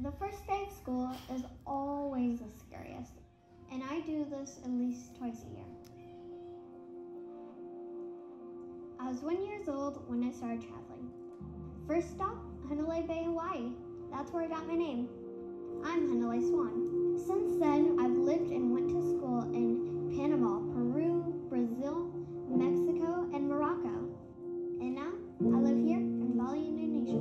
The first day of school is always the scariest, and I do this at least twice a year. I was 1 year old when I started traveling. First stop, Hanalei Bay, Hawaii. That's where I got my name. I'm Hanalei Swan. Since then, I've lived and went to school in Panama, Peru, Brazil, Mexico, and Morocco. And now, I live here in Bali, Indonesia.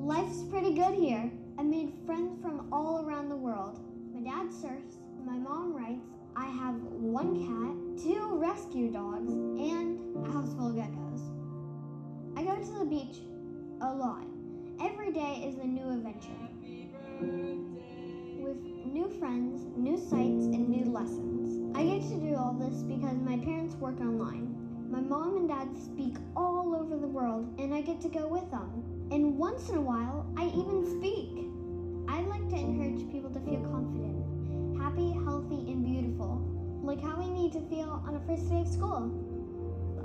Life's pretty good here. I made friends from all around the world. My dad surfs, my mom writes, I have 1 cat, 2 rescue dogs, and a house full of geckos. I go to the beach a lot. Every day is a new adventure. With new friends, new sights, and new lessons. I get to do all this because my parents work online. My mom and dad speak all over the world, and I get to go with them. And once in a while, I even speak. I like to encourage people to feel confident, happy, healthy, and beautiful, like how we need to feel on a first day of school.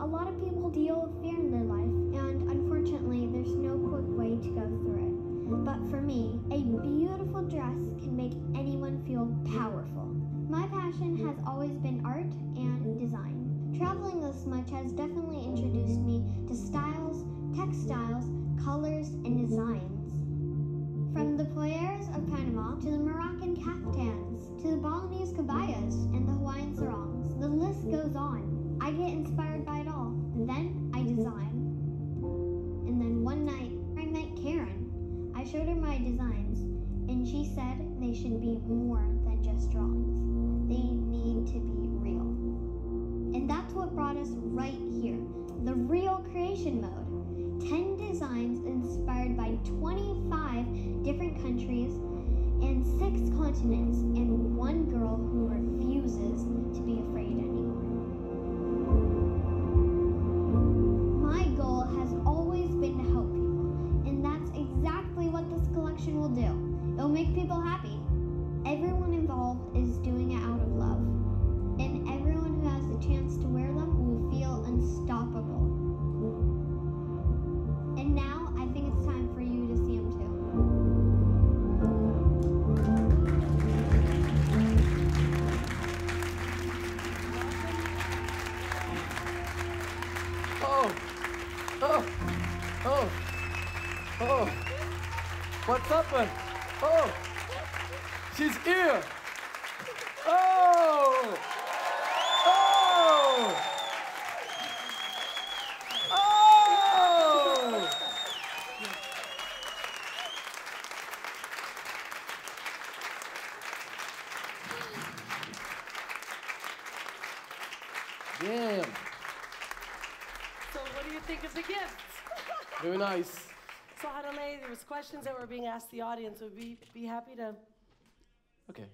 A lot of people deal with fear in their life, and unfortunately, there's no quick way to go through it. But for me, a beautiful dress can make anyone feel powerful. My passion has always been art and design. Traveling this much has definitely introduced me to styles, textiles, colors, and designs. From the players of Panama to the Moroccan caftans, to the Balinese kabayas and the Hawaiian sarongs, the list goes on. I get inspired by it all. Then I design. And then one night, I met Karen. I showed her my designs, and she said they should be more than just drawings. They need to be real. And that's what brought us right here, the real creation mode. 10 designs inspired by 25 different countries and 6 continents, and 1 girl who refuses to be afraid anymore. My goal has always been to help people, and that's exactly what this collection will do. It'll make people happy. Everyone involved is doing it out of love, and everyone who has the chance to wear them will feel unstoppable. And now, I think it's time for you to see them too. Oh, what's happened? Oh, she's here. Oh. Damn. So what do you think of the gifts? Very nice. So Hanalei, there was questions that were being asked the audience. Would we be happy to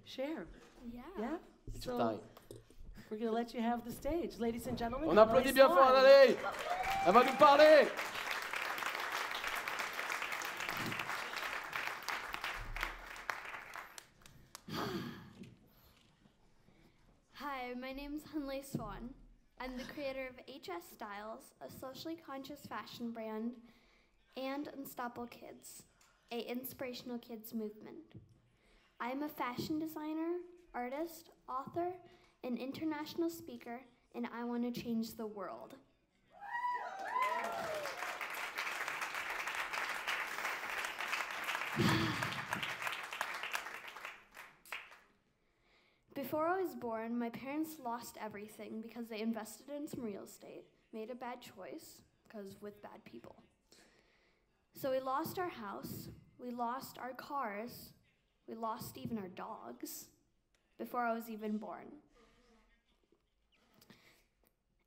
share? Yeah. Yeah? It's So time. we're going to let you have the stage. Ladies and gentlemen, On applaudit bien fort Swan. Hanalei. Elle va nous parler. Hi, my name's Hanalei Swan. I'm the creator of HS Styles, a socially conscious fashion brand, and Unstoppable Kids, a inspirational kids movement. I'm a fashion designer, artist, author, an international speaker, and I want to change the world. Before I was born, my parents lost everything because they invested in some real estate, made a bad choice, because with bad people. So we lost our house, we lost our cars, we lost even our dogs before I was even born.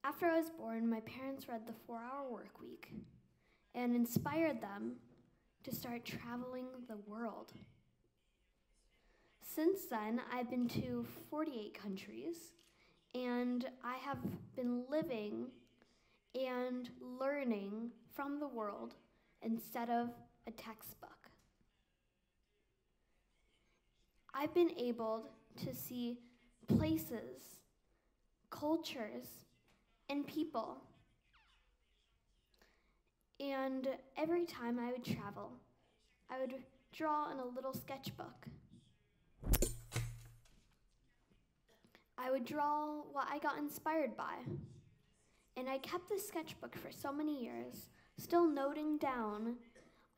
After I was born, my parents read the 4-Hour Work Week and inspired them to start traveling the world. Since then, I've been to 48 countries, and I have been living and learning from the world instead of a textbook. I've been able to see places, cultures, and people. And every time I would travel, I would draw in a little sketchbook. I would draw what I got inspired by. And I kept this sketchbook for so many years, still noting down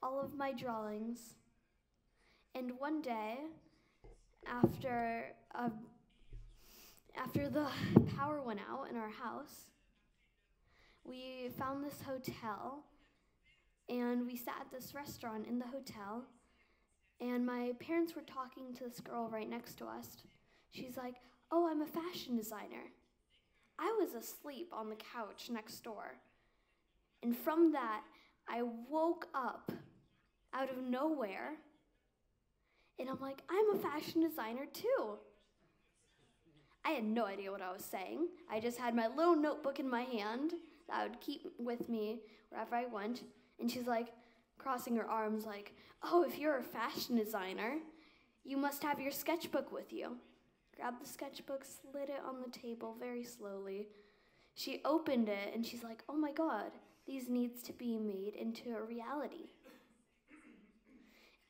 all of my drawings. And one day, after the power went out in our house, we found this hotel, and we sat at this restaurant in the hotel, and my parents were talking to this girl right next to us. She's like, "Oh, I'm a fashion designer." I was asleep on the couch next door. And from that, I woke up out of nowhere, and I'm like, I'm a fashion designer too. I had no idea what I was saying. I just had my little notebook in my hand that I would keep with me wherever I went. And she's like, crossing her arms like, "Oh, if you're a fashion designer, you must have your sketchbook with you." Grabbed the sketchbook, slid it on the table very slowly. She opened it, and she's like, "Oh my God, these needs to be made into a reality."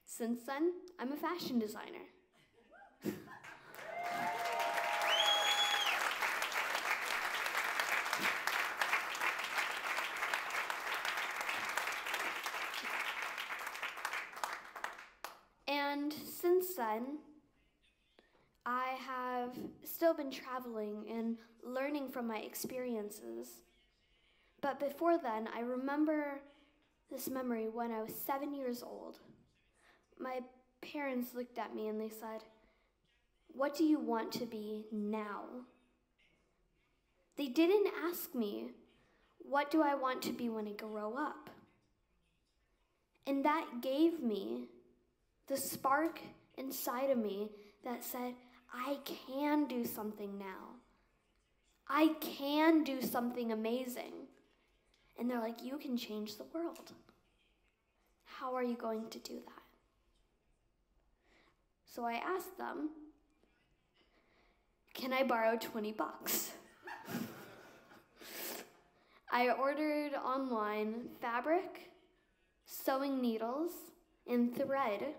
Since then, I'm a fashion designer. And since then, I have still been traveling and learning from my experiences. But before then, I remember this memory when I was 7 years old. My parents looked at me and they said, "What do you want to be now?" They didn't ask me, "What do I want to be when I grow up?" And that gave me the spark inside of me that said, I can do something now. I can do something amazing. And they're like, "You can change the world. How are you going to do that?" So I asked them, "Can I borrow $20? I ordered online fabric, sewing needles, and thread.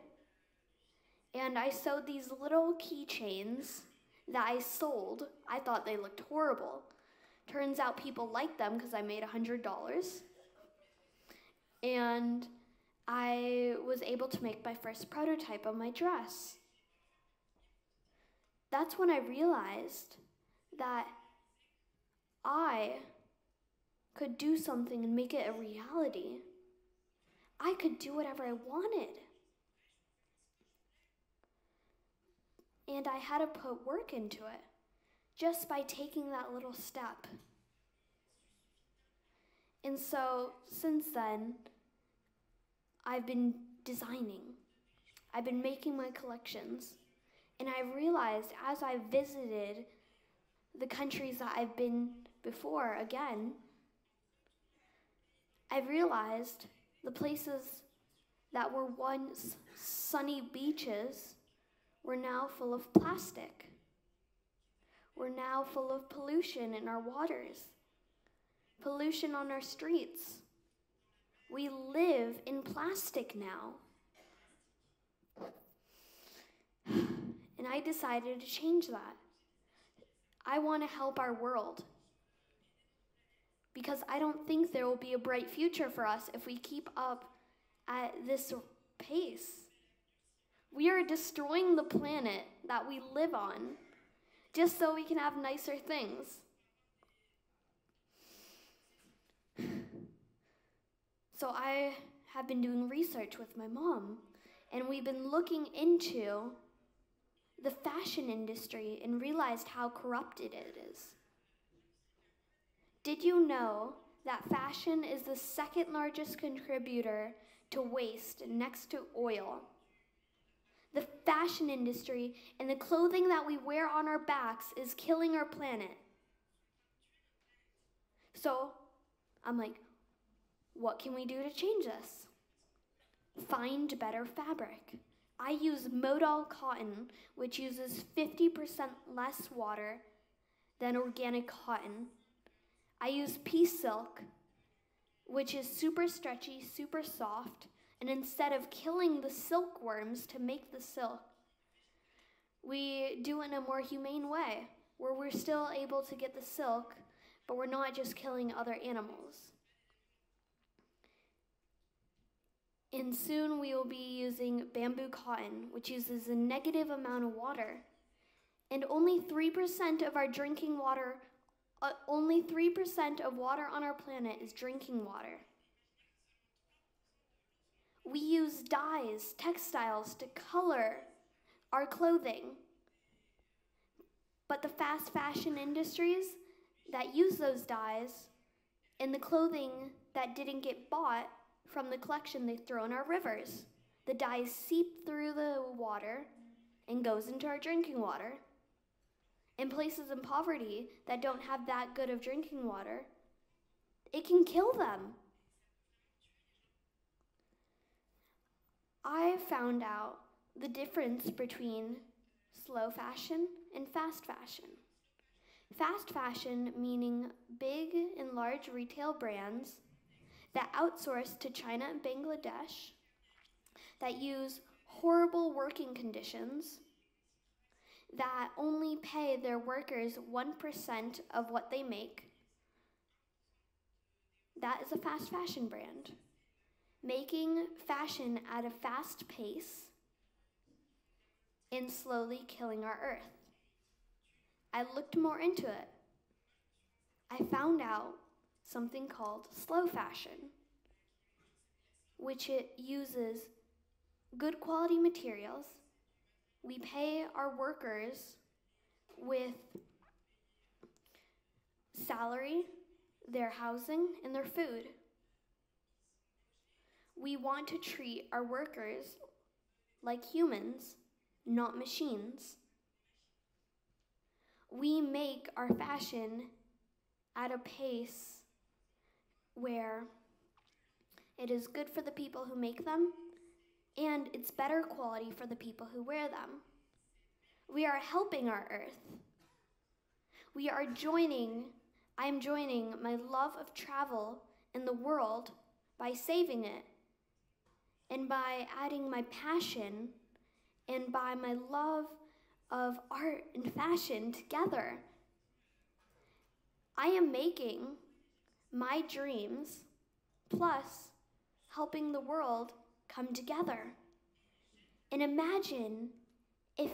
And I sewed these little keychains that I sold. I thought they looked horrible. Turns out people liked them because I made $100. And I was able to make my first prototype of my dress. That's when I realized that I could do something and make it a reality. I could do whatever I wanted. And I had to put work into it just by taking that little step. And so since then, I've been designing. I've been making my collections. And I realized as I visited the countries that I've been before again, I realized the places that were once sunny beaches were now full of plastic. We're now full of pollution in our waters, pollution on our streets. We live in plastic now. And I decided to change that. I want to help our world. Because I don't think there will be a bright future for us if we keep up at this pace. We are destroying the planet that we live on just so we can have nicer things. So I have been doing research with my mom, and we've been looking into the fashion industry and realized how corrupted it is. Did you know that fashion is the second largest contributor to waste next to oil? The fashion industry and the clothing that we wear on our backs is killing our planet. So I'm like, what can we do to change this? Find better fabric. I use modal cotton, which uses 50% less water than organic cotton. I use pea silk, which is super stretchy, super soft, And instead of killing the silkworms to make the silk, we do it in a more humane way, where we're still able to get the silk, but we're not just killing other animals. And soon we will be using bamboo cotton, which uses a negative amount of water. And only 3% of our drinking water, only 3% of water on our planet is drinking water. We use dyes, textiles to color our clothing. But the fast fashion industries that use those dyes and the clothing that didn't get bought from the collection they throw in our rivers, the dyes seep through the water and goes into our drinking water. In places in poverty that don't have that good of drinking water, it can kill them. I found out the difference between slow fashion and fast fashion. Fast fashion meaning big and large retail brands that outsource to China and Bangladesh, that use horrible working conditions, that only pay their workers 1% of what they make. That is a fast fashion brand, making fashion at a fast pace and slowly killing our earth. I looked more into it. I found out something called slow fashion, which it uses good quality materials. We pay our workers with salary, their housing, and their food. We want to treat our workers like humans, not machines. We make our fashion at a pace where it is good for the people who make them, and it's better quality for the people who wear them. We are helping our earth. I am joining my love of travel in the world by saving it, and by adding my passion and by my love of art and fashion together. I am making my dreams plus helping the world come together. And imagine if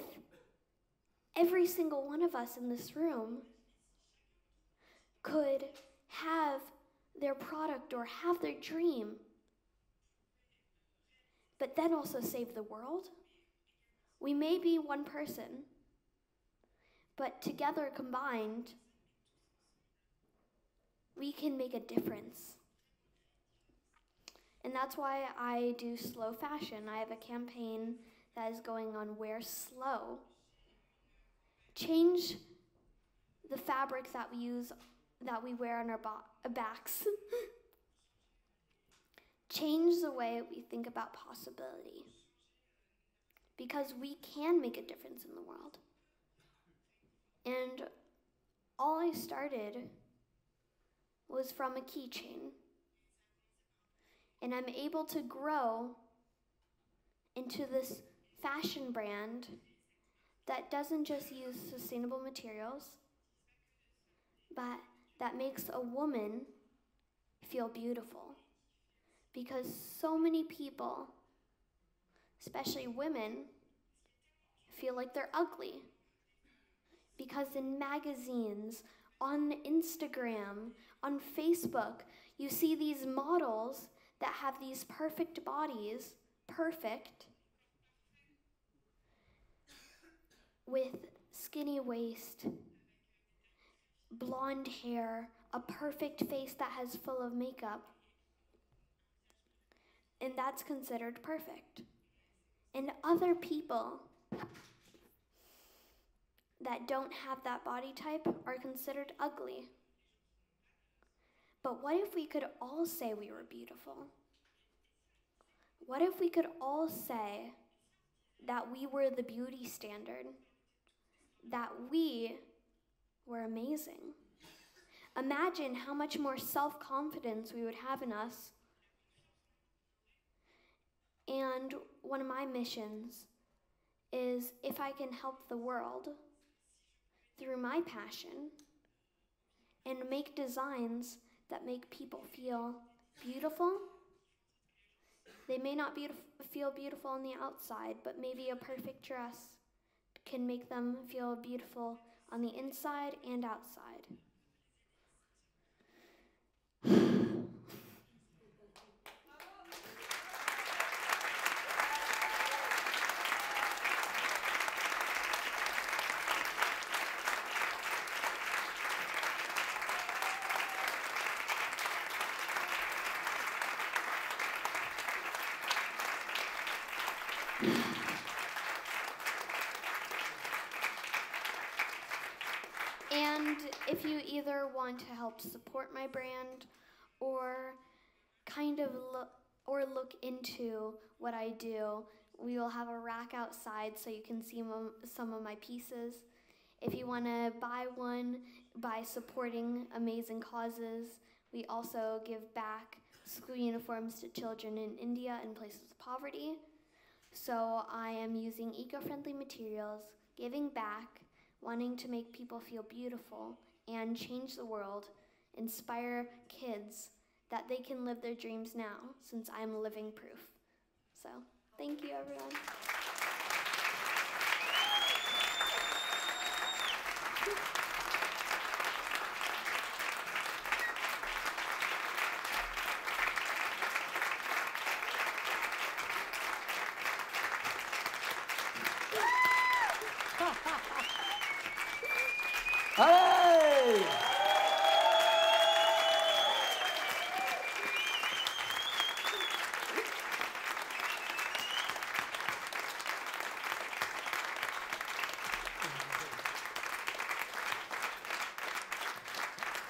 every single one of us in this room could have their product or have their dream, but then also save the world. We may be one person, but together combined, we can make a difference. And that's why I do slow fashion. I have a campaign that is going on Wear Slow. Change the fabrics that we use, that we wear on our backs. Change the way we think about possibility. Because we can make a difference in the world. And all I started was from a keychain. And I'm able to grow into this fashion brand that doesn't just use sustainable materials, but that makes a woman feel beautiful. Because so many people, especially women, feel like they're ugly. Because in magazines, on Instagram, on Facebook, you see these models that have these perfect bodies, perfect, with skinny waist, blonde hair, a perfect face that has full of makeup. And that's considered perfect. And other people that don't have that body type are considered ugly. But what if we could all say we were beautiful? What if we could all say that we were the beauty standard? That we were amazing? Imagine how much more self-confidence we would have in us And one of my missions is if I can help the world through my passion and make designs that make people feel beautiful. They may not feel beautiful on the outside, but maybe a perfect dress can make them feel beautiful on the inside and outside. And if you either want to help support my brand or kind of look into what I do, we will have a rack outside so you can see some of my pieces. If you want to buy one by supporting amazing causes, we also give back school uniforms to children in India and places of poverty. So I am using eco-friendly materials, giving back, wanting to make people feel beautiful and change the world, inspire kids that they can live their dreams now, since I'm living proof. So, thank you, everyone. Allez!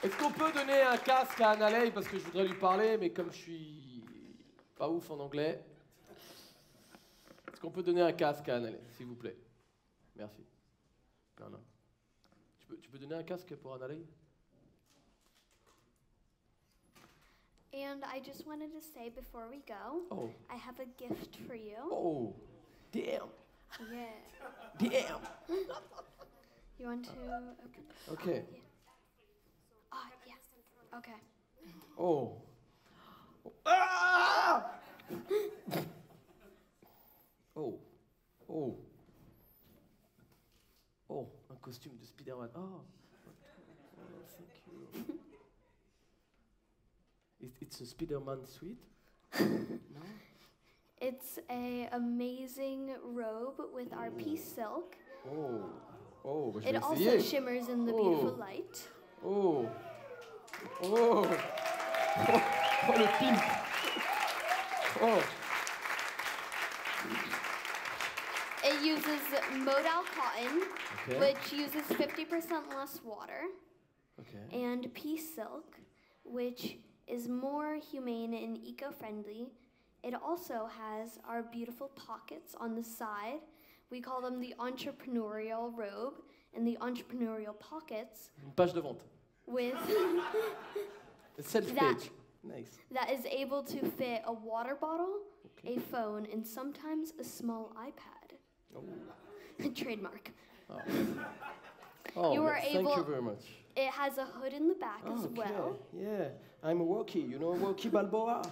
Est-ce qu'on peut donner un casque à Hanalei parce que je voudrais lui parler, mais comme je suis pas ouf en anglais, est-ce qu'on peut donner un casque à Hanalei, s'il vous plaît? Merci. Non, non. Tu peux donner un casque pour Hanalei? And I just wanted to say before we go, I have a gift for you. Oh, damn. Yeah. Damn. You want to open? Okay. Yeah. Yeah. Okay. Oh. Ah! Oh. Oh. Oh, un costume de Spider-Man. Oh, thank you. It's a Spider-Man suite? No? It's an amazing robe with our piece silk. Oh. Oh, bah je It vais also essayer. shimmers in the beautiful light. Oh. Oh. Oh, le pimp. Oh. It uses modal cotton, Okay. which uses 50% less water, Okay. and piece silk, which is more humane and eco-friendly. It also has our beautiful pockets on the side. We call them the entrepreneurial robe and the entrepreneurial pockets. Une page de vente. With A self-page. Nice. that is able to fit a water bottle, Okay. a phone, and sometimes a small iPad. Oh. Trademark. Oh. Oh, You are thank able- you very much. It has a hood in the back as Okay, well. yeah. I'm a Rocky, you know Rocky Balboa?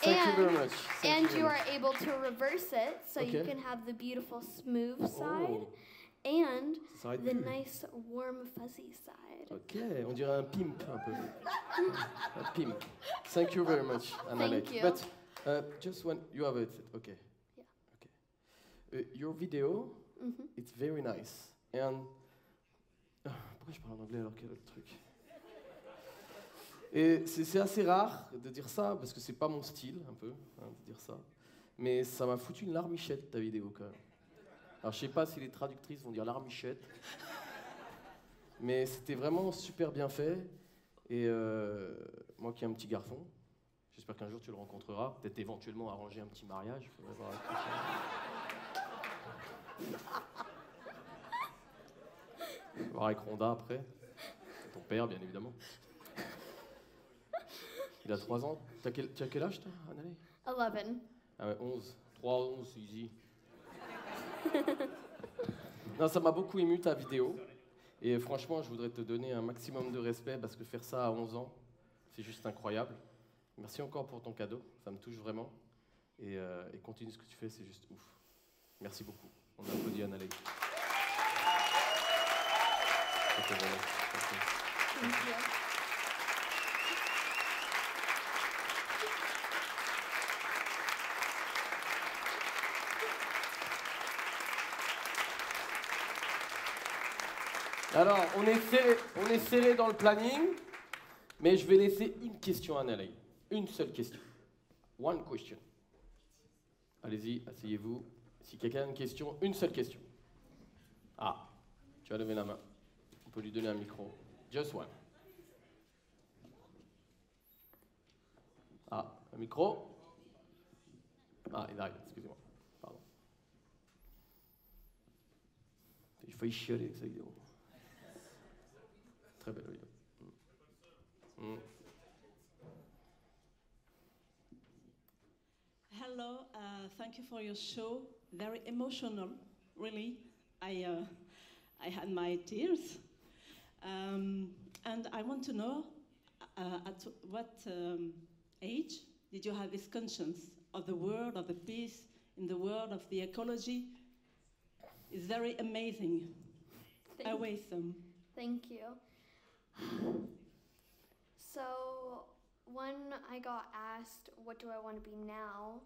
Thank you very much. Thank And very you much. are able to reverse it so you Okay. can have the beautiful smooth side Oh. and Ça aurait the pu. nice warm fuzzy side. Ok, on dirait un pimp un peu. Un pimp. Thank you very much, Hanalei. Thank you. But just when you have it, okay. Yeah. Okay. Your video, Mhm. it's very nice. And pourquoi je parle en anglais alors quel est le truc? Et c'est assez rare de dire ça parce que c'est pas mon style un peu de dire ça. Mais ça m'a foutu une larmichette ta vidéo quand même. Alors je sais pas si les traductrices vont dire larmichette. Mais c'était vraiment super bien fait. Et moi qui ai un petit garçon, j'espère qu'un jour tu le rencontreras. Peut-être éventuellement arranger un petit mariage. Faudrait voir avec lui. Voir avec Rhonda après. Ton père, bien évidemment. Il a 3 ans. Tu as quel âge, toi, Hanalei? 11. Ah ouais, 11. 3, 11, easy. Non, ça m'a beaucoup ému ta vidéo. Et franchement, je voudrais te donner un maximum de respect parce que faire ça à 11 ans, c'est juste incroyable. Merci encore pour ton cadeau, ça me touche vraiment. Et continue ce que tu fais, c'est juste ouf. Merci beaucoup. On applaudit Hanalei. Thank you. Alors, on est serré dans le planning, mais je vais laisser une question à Hanalei. Une seule question. One question. Allez-y, asseyez-vous. Si quelqu'un a une question, une seule question. Ah, tu as levé la main. On peut lui donner un micro. Just one. Ah, un micro. Ah, il arrive, excusez-moi. Pardon. J'ai failli chialer avec sa vidéo. Très belle vidéo. Hello, thank you for your show. Very emotional, really. I had my tears. And I want to know at what age did you have this conscience of the world, of the peace in the world, of the ecology? It's very amazing. Awesome. Thank you. So, when I got asked, what do I want to be now,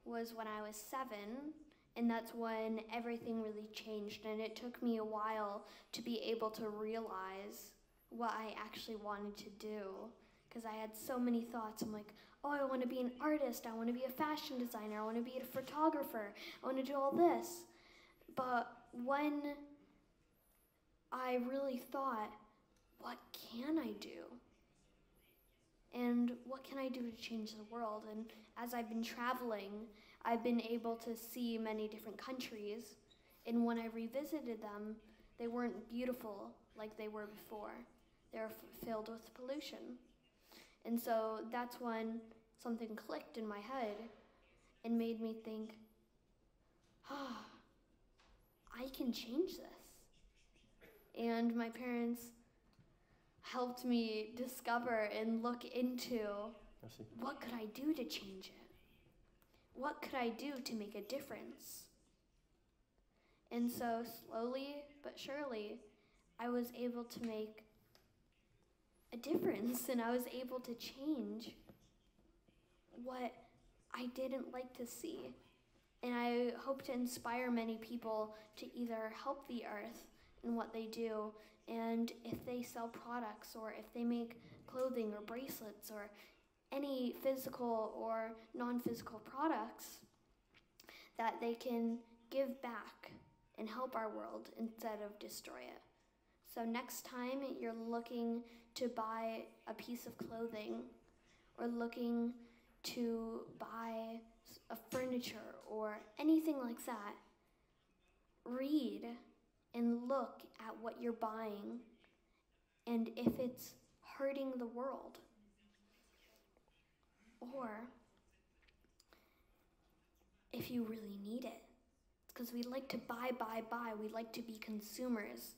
was when I was 7, and that's when everything really changed, and it took me a while to be able to realize what I actually wanted to do, because I had so many thoughts. I'm like, oh, I want to be an artist, I want to be a fashion designer, I want to be a photographer, I want to do all this. But when I really thought, what can I do? And what can I do to change the world? And as I've been traveling, I've been able to see many different countries. And when I revisited them, they weren't beautiful like they were before. They were filled with pollution. And so that's when something clicked in my head and made me think, I can change this. And my parents helped me discover and look into what could I do to change it? What could I do to make a difference? And so slowly but surely, I was able to make a difference, and I was able to change what I didn't like to see. And I hope to inspire many people to either help the earth in what they do, and if they sell products, or if they make clothing or bracelets or any physical or non-physical products, that they can give back and help our world instead of destroy it. So next time you're looking to buy a piece of clothing, or looking to buy a furniture or anything like that, read and look at what you're buying and if it's hurting the world. Or if you really need it. Because we like to buy, we like to be consumers.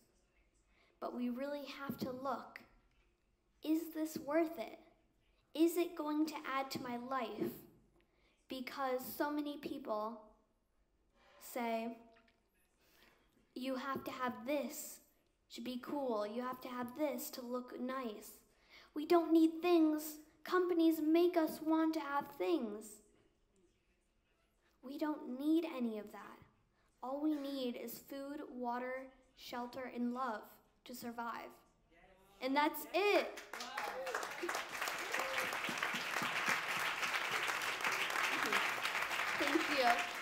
But we really have to look, is this worth it? Is it going to add to my life? Because so many people say, you have to have this to be cool. You have to have this to look nice. We don't need things. Companies make us want to have things. We don't need any of that. All we need is food, water, shelter, and love to survive. And that's it. Thank you.